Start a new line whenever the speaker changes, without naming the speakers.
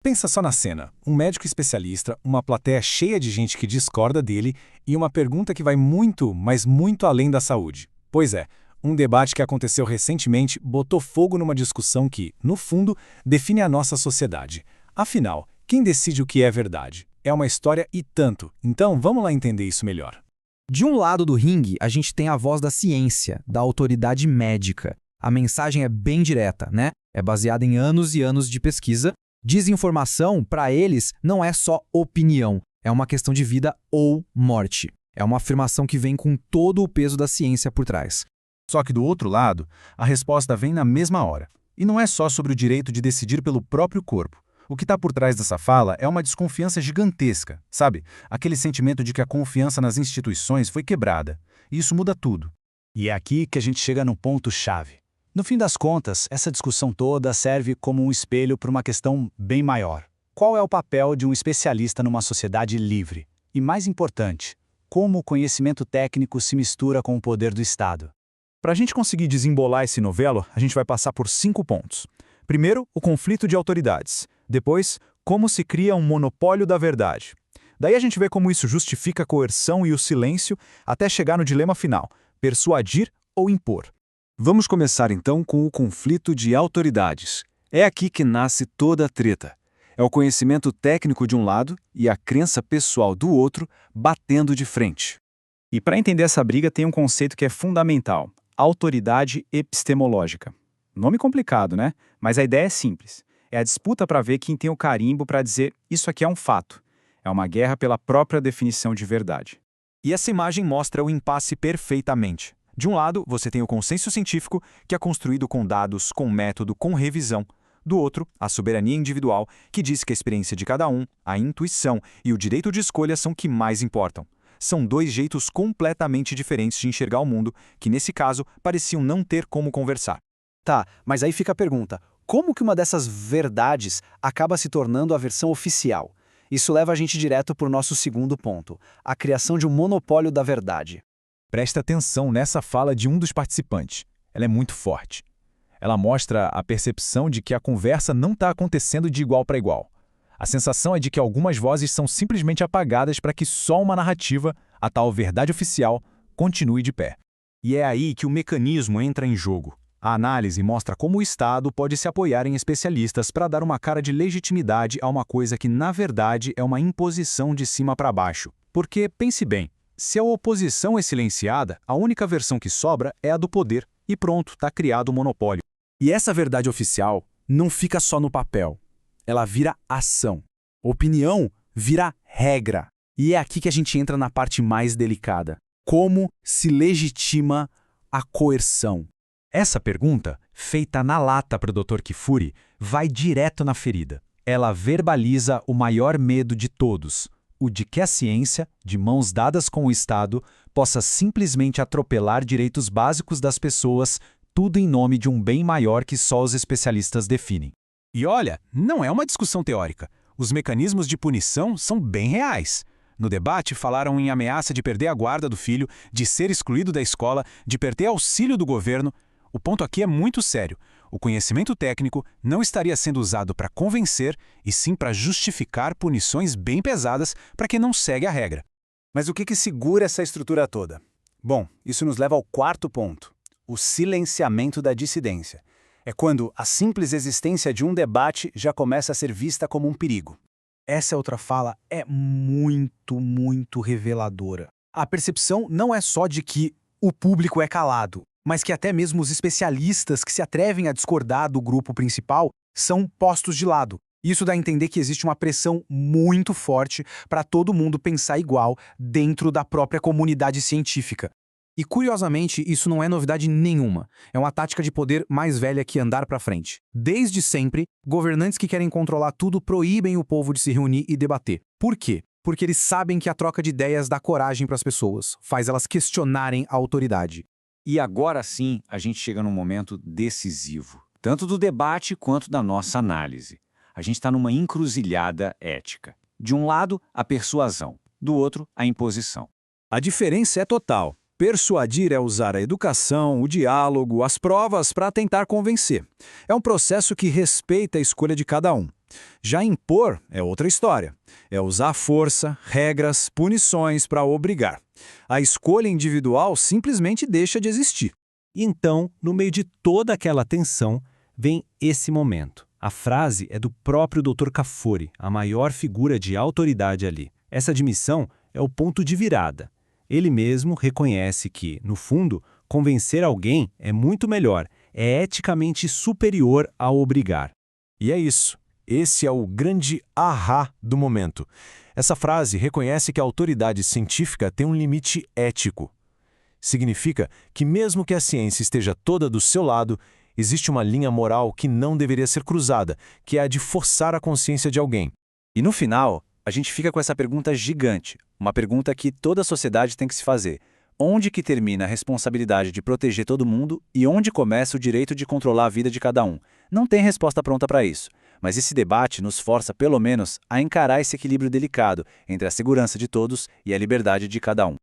Pensa só na cena, um médico especialista, uma plateia cheia de gente que discorda dele e uma pergunta que vai muito, mas muito além da saúde. Pois é, um debate que aconteceu recentemente botou fogo numa discussão que, no fundo, define a nossa sociedade. Afinal, quem decide o que é verdade? É uma história e tanto, então vamos lá entender isso melhor.
De um lado do ringue, a gente tem a voz da ciência, da autoridade médica. A mensagem é bem direta, né? É baseada em anos e anos de pesquisa. Desinformação, para eles, não é só opinião, é uma questão de vida ou morte. É uma afirmação que vem com todo o peso da ciência por trás.
Só que do outro lado, a resposta vem na mesma hora. E não é só sobre o direito de decidir pelo próprio corpo. O que está por trás dessa fala é uma desconfiança gigantesca, sabe? Aquele sentimento de que a confiança nas instituições foi quebrada. E isso muda tudo.
E é aqui que a gente chega no ponto-chave. No fim das contas, essa discussão toda serve como um espelho para uma questão bem maior. Qual é o papel de um especialista numa sociedade livre? E mais importante, como o conhecimento técnico se mistura com o poder do Estado?
Para a gente conseguir desembolar esse novelo, a gente vai passar por 5 pontos. Primeiro, o conflito de autoridades. Depois, como se cria um monopólio da verdade. Daí a gente vê como isso justifica a coerção e o silêncio até chegar no dilema final, persuadir ou impor.
Vamos começar então com o conflito de autoridades. É aqui que nasce toda a treta. É o conhecimento técnico de um lado e a crença pessoal do outro batendo de frente.
E para entender essa briga tem um conceito que é fundamental: autoridade epistemológica. Nome complicado, né? Mas a ideia é simples. É a disputa para ver quem tem o carimbo para dizer isso aqui é um fato. É uma guerra pela própria definição de verdade.
E essa imagem mostra o impasse perfeitamente. De um lado, você tem o consenso científico, que é construído com dados, com método, com revisão. Do outro, a soberania individual, que diz que a experiência de cada um, a intuição e o direito de escolha são que mais importam. São dois jeitos completamente diferentes de enxergar o mundo, que nesse caso pareciam não ter como conversar.
Tá, mas aí fica a pergunta: como que uma dessas verdades acaba se tornando a versão oficial? Isso leva a gente direto para o nosso segundo ponto, a criação de um monopólio da verdade.
Presta atenção nessa fala de um dos participantes. Ela é muito forte. Ela mostra a percepção de que a conversa não está acontecendo de igual para igual. A sensação é de que algumas vozes são simplesmente apagadas para que só uma narrativa, a tal verdade oficial, continue de pé.
E é aí que o mecanismo entra em jogo. A análise mostra como o Estado pode se apoiar em especialistas para dar uma cara de legitimidade a uma coisa que, na verdade, é uma imposição de cima para baixo. Porque, pense bem, se a oposição é silenciada, a única versão que sobra é a do poder. E pronto, está criado o monopólio.
E essa verdade oficial não fica só no papel. Ela vira ação. Opinião vira regra. E é aqui que a gente entra na parte mais delicada. Como se legitima a coerção?
Essa pergunta, feita na lata para o Dr. Kifuri, vai direto na ferida. Ela verbaliza o maior medo de todos, o de que a ciência, de mãos dadas com o Estado, possa simplesmente atropelar direitos básicos das pessoas, tudo em nome de um bem maior que só os especialistas definem.
E olha, não é uma discussão teórica. Os mecanismos de punição são bem reais. No debate, falaram em ameaça de perder a guarda do filho, de ser excluído da escola, de perder auxílio do governo. O ponto aqui é muito sério. O conhecimento técnico não estaria sendo usado para convencer, e sim para justificar punições bem pesadas para quem não segue a regra.
Mas o que segura essa estrutura toda? Bom, isso nos leva ao quarto ponto: o silenciamento da dissidência. É quando a simples existência de um debate já começa a ser vista como um perigo.
Essa outra fala é muito reveladora. A percepção não é só de que o público é calado, mas que até mesmo os especialistas que se atrevem a discordar do grupo principal são postos de lado. Isso dá a entender que existe uma pressão muito forte para todo mundo pensar igual dentro da própria comunidade científica. E, curiosamente, isso não é novidade nenhuma. É uma tática de poder mais velha que andar para frente. Desde sempre, governantes que querem controlar tudo proíbem o povo de se reunir e debater. Por quê? Porque eles sabem que a troca de ideias dá coragem para as pessoas, faz elas questionarem a autoridade.
E agora sim, a gente chega num momento decisivo, tanto do debate quanto da nossa análise. A gente está numa encruzilhada ética. De um lado, a persuasão, do outro, a imposição.
A diferença é total. Persuadir é usar a educação, o diálogo, as provas para tentar convencer. É um processo que respeita a escolha de cada um. Já impor é outra história. É usar força, regras, punições para obrigar. A escolha individual simplesmente deixa de existir.
Então, no meio de toda aquela tensão, vem esse momento. A frase é do próprio Dr. Kafuri, a maior figura de autoridade ali. Essa admissão é o ponto de virada. Ele mesmo reconhece que, no fundo, convencer alguém é muito melhor, é eticamente superior a obrigar.
E é isso. Esse é o grande ahá do momento. Essa frase reconhece que a autoridade científica tem um limite ético. Significa que mesmo que a ciência esteja toda do seu lado, existe uma linha moral que não deveria ser cruzada, que é a de forçar a consciência de alguém.
E no final, a gente fica com essa pergunta gigante, uma pergunta que toda a sociedade tem que se fazer. Onde que termina a responsabilidade de proteger todo mundo e onde começa o direito de controlar a vida de cada um? Não tem resposta pronta para isso, mas esse debate nos força, pelo menos, a encarar esse equilíbrio delicado entre a segurança de todos e a liberdade de cada um.